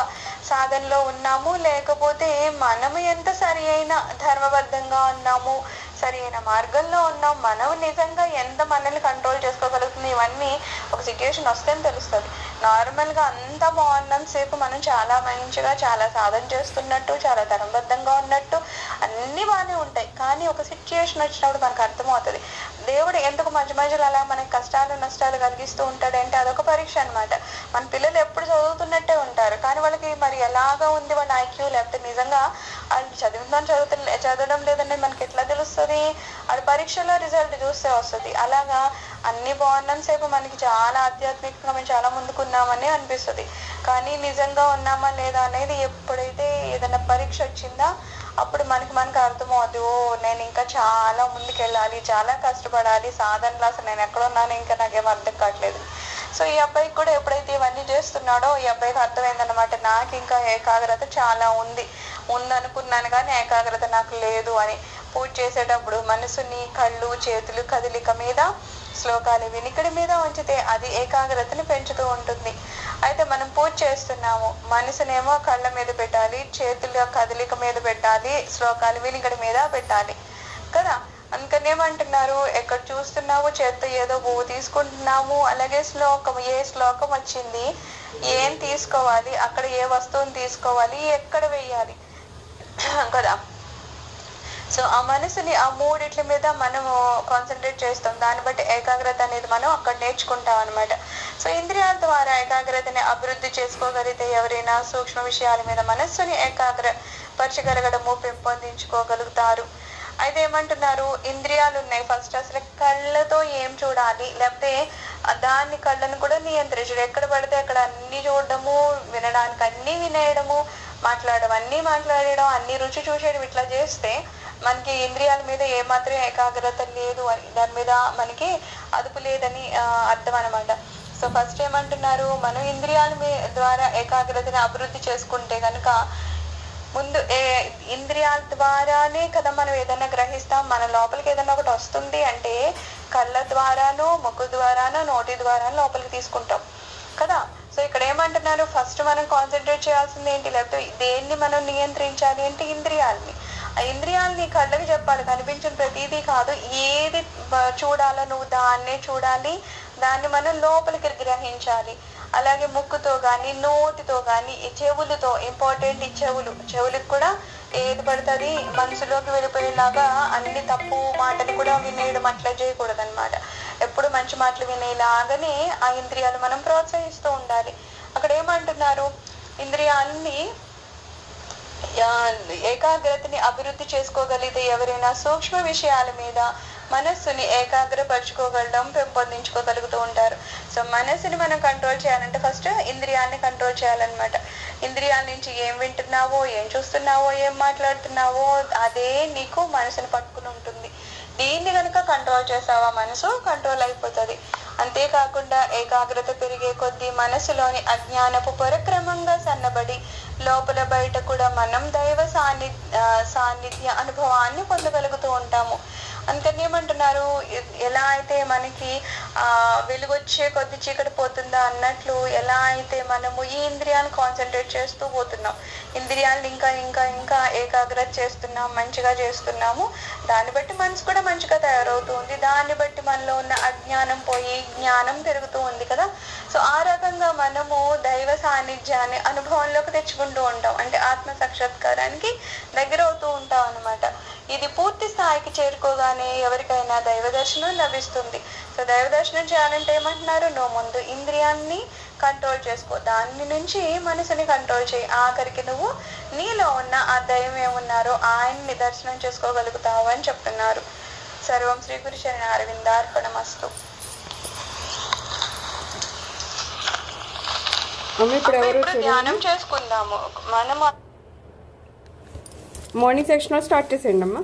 సాధనలో ఉన్నాము, లేకపోతే మనము ఎంత సరి అయిన ధర్మబద్ధంగా ఉన్నాము, సరి అయిన మార్గంలో ఉన్నాం, మనం నిజంగా ఎంత మనల్ని కంట్రోల్ చేసుకోగలుగుతుంది, ఇవన్నీ ఒక సిచ్యుయేషన్ వస్తేనే తెలుస్తుంది. నార్మల్గా అంతా బాగున్నంతసేపు మనం చాలా మంచిగా చాలా సాధన చేస్తున్నట్టు, చాలా ధర్మబద్ధంగా ఉన్నట్టు అన్నీ బాగానే ఉంటాయి. కానీ ఒక సిచ్యుయేషన్ వచ్చినప్పుడు మనకు అర్థమవుతుంది దేవుడు ఎందుకు మధ్య మధ్యలో అలా మనకి కష్టాలు నష్టాలు కలిగిస్తూ ఉంటాడంటే అదొక పరీక్ష అనమాట. మన పిల్లలు ఎప్పుడు చదువుతున్నట్టే ఉంటారు, కానీ వాళ్ళకి మరి ఎలాగా ఉంది వాళ్ళ ఐక్యూ, లేకపోతే నిజంగా వాళ్ళు చదవడం లేదని మనకి ఎట్లా తెలుస్తుంది, అది పరీక్షలో రిజల్ట్ చూస్తే వస్తుంది. అలాగా అన్ని బాగున్నంతసేపు మనకి చాలా ఆధ్యాత్మికంగా మేము చాలా ముందుకున్నామని అనిపిస్తుంది, కానీ నిజంగా ఉన్నామా లేదా అనేది ఎప్పుడైతే ఏదైనా పరీక్ష వచ్చిందా అప్పుడు మనకి అర్థమవుతుంది, ఓ నేను ఇంకా చాలా ముందుకెళ్ళాలి, చాలా కష్టపడాలి, సాధనలో అసలు నేను ఎక్కడున్నాను ఇంకా నాకేం అర్థం కావట్లేదు. సో ఈ అబ్బాయికి కూడా ఎప్పుడైతే ఇవన్నీ చేస్తున్నాడో ఈ అబ్బాయికి అర్థమైందనమాట, నాకు ఇంకా ఏకాగ్రత చాలా ఉందనుకున్నాను కానీ ఏకాగ్రత నాకు లేదు అని. పూజ చేసేటప్పుడు మనసుని కళ్ళు చేతులు కదలిక మీద శ్లోకాలు వినికిడి మీద ఉంచితే అది ఏకాగ్రతని పెంచుతూ ఉంటుంది. అయితే మనం పూజ చేస్తున్నాము, మనసునేమో కళ్ళ మీద పెట్టాలి, చేతుల కదలిక మీద పెట్టాలి, శ్లోకాలు వినికిడి మీద పెట్టాలి కదా. అందుకనేమంటున్నారు, ఎక్కడ చూస్తున్నాము చేత్తో ఏదో పువ్వు తీసుకుంటున్నాము, అలాగే ఏ శ్లోకం వచ్చింది, ఏం తీసుకోవాలి, అక్కడ ఏ వస్తువుని తీసుకోవాలి, ఎక్కడ వేయాలి కదా. సో ఆ మనసుని ఆ మూడిట్ల మీద మనము కాన్సన్ట్రేట్ చేస్తాం, దాన్ని బట్టి ఏకాగ్రత అనేది మనం అక్కడ నేర్చుకుంటాం అనమాట. సో ఇంద్రియాల ద్వారా ఏకాగ్రతని అభివృద్ధి చేసుకోగలిగితే ఎవరైనా సూక్ష్మ విషయాల మీద మనస్సుని ఏకాగ్రపరచగలగడము పెంపొందించుకోగలుగుతారు. అయితే ఏమంటున్నారు, ఇంద్రియాలు ఉన్నాయి, ఫస్ట్ అసలు కళ్ళతో ఏం చూడాలి, లేకపోతే దాన్ని కళ్ళను కూడా నియంత్రించడం, ఎక్కడ పడితే అక్కడ అన్ని చూడడము, వినడానికి అన్ని వినేయడము, మాట్లాడడం అన్ని మాట్లాడడం, అన్ని రుచి చూసేయడం, ఇట్లా చేస్తే మనకి ఇంద్రియాల మీద ఏమాత్రం ఏకాగ్రత లేదు అని, దాని మీద మనకి అదుపు లేదని అర్థం అనమాట. సో ఫస్ట్ ఏమంటున్నారు, మనం ఇంద్రియాల ద్వారా ఏకాగ్రతని అభివృద్ధి చేసుకుంటే కనుక ముందు ఇంద్రియాల ద్వారానే కదా మనం ఏదైనా గ్రహిస్తాం, మన లోపలికి ఏదైనా ఒకటి వస్తుంది అంటే కళ్ళ ద్వారానో ముక్కు ద్వారానో నోటి ద్వారానో లోపలికి తీసుకుంటాం కదా. సో ఇక్కడ ఏమంటున్నారు, ఫస్ట్ మనం కాన్సన్ట్రేట్ చేయాల్సింది ఏంటి, లేకపోతే దేన్ని మనం నియంత్రించాలి అంటే ఇంద్రియాలని. ఆ ఇంద్రియాలని కళ్ళకి చెప్పాలి, కనిపించిన ప్రతిదీ కాదు, ఏది చూడాలో నువ్వు దాన్నే చూడాలి, దాన్ని మనం లోపలికి గ్రహించాలి. అలాగే ముక్కుతో కానీ, నోటితో కానీ, ఈ చెవులతో, ఇంపార్టెంట్ ఈ చెవులకు కూడా ఏది పడుతుంది మనసులోకి వెళ్ళిపోయేలాగా అన్ని తప్పు మాటలు కూడా వినేయడం అట్లా చేయకూడదు అనమాట. ఎప్పుడు మంచి మాటలు వినేలాగానే ఆ ఇంద్రియాలు మనం ప్రోత్సహిస్తూ ఉండాలి. అక్కడ ఏమంటున్నారు, ఇంద్రియాలని ఏకాగ్రతని అభివృద్ధి చేసుకోగలిగితే ఎవరైనా సూక్ష్మ విషయాల మీద మనస్సుని ఏకాగ్రపరచుకోగలడం, పెంపొందించుకోగలుగుతూ ఉంటారు. సో మనస్సుని మనం కంట్రోల్ చేయాలంటే ఫస్ట్ ఇంద్రియాన్ని కంట్రోల్ చేయాలన్నమాట. ఇంద్రియాల నుంచి ఏం వింటున్నావో, ఏం చూస్తున్నావో, ఏం మాట్లాడుతున్నావో అదే నీకు మనసుని పట్టుకుని ఉంటుంది. దీన్ని కనుక కంట్రోల్ చేసావా మనసు కంట్రోల్ అయిపోతుంది. అంతేకాకుండా ఏకాగ్రత పెరిగే కొద్దీ మనసులోని అజ్ఞానపు పొర క్రమంగా సన్నబడి లోపల బయట కూడా మనం దైవ సాన్నిధ్య అనుభవాన్ని పొందగలుగుతూ ఉంటాము. అందుకని ఏమంటున్నారు, ఎలా అయితే మనకి వెలుగొచ్చే కొద్ది చీకటి పోతుందా అన్నట్లు ఎలా అయితే మనము ఈ ఇంద్రియాలను కాన్సన్ట్రేట్ చేస్తూ పోతున్నాం, ఇంద్రియాలను ఇంకా ఇంకా ఇంకా ఏకాగ్రత చేస్తున్నాం, మంచిగా చేస్తున్నాము, దాన్ని బట్టి మనసు కూడా మంచిగా తయారవుతుంది. దాన్ని బట్టి మనలో ఉన్న అజ్ఞానం పోయి జ్ఞానం పెరుగుతూ ఉంది కదా. సో ఆ రకంగా మనము దైవ సాన్నిధ్యాన్ని అనుభవంలోకి తెచ్చుకుంటూ ఉంటాం, అంటే ఆత్మ సాక్షాత్కారానికి దగ్గర అవుతూ ఉంటాం అనమాట. ఇది పూర్తి స్థాయికి చేరుకోగానే ఎవరికైనా దైవ దర్శనం లభిస్తుంది. సో దైవ దర్శనం చేయాలంటే ఏమంటున్నారు, నువ్వు ముందు ఇంద్రియాన్ని కంట్రోల్ చేసుకో, దాని నుంచి మనసుని కంట్రోల్ చేయి, ఆఖరికి నువ్వు నీలో ఉన్న ఆ దైవం ఏమున్నారో ఆయన్ని దర్శనం చేసుకోగలుగుతావు అని చెప్తున్నారు. సర్వం శ్రీ గురు చరణ అరవిందార్పణమస్తు. ఇప్పుడు ధ్యానం చేసుకుందాము. మనము మార్నింగ్ సెక్షన్ స్టార్ట్ చేసేయండి అమ్మా.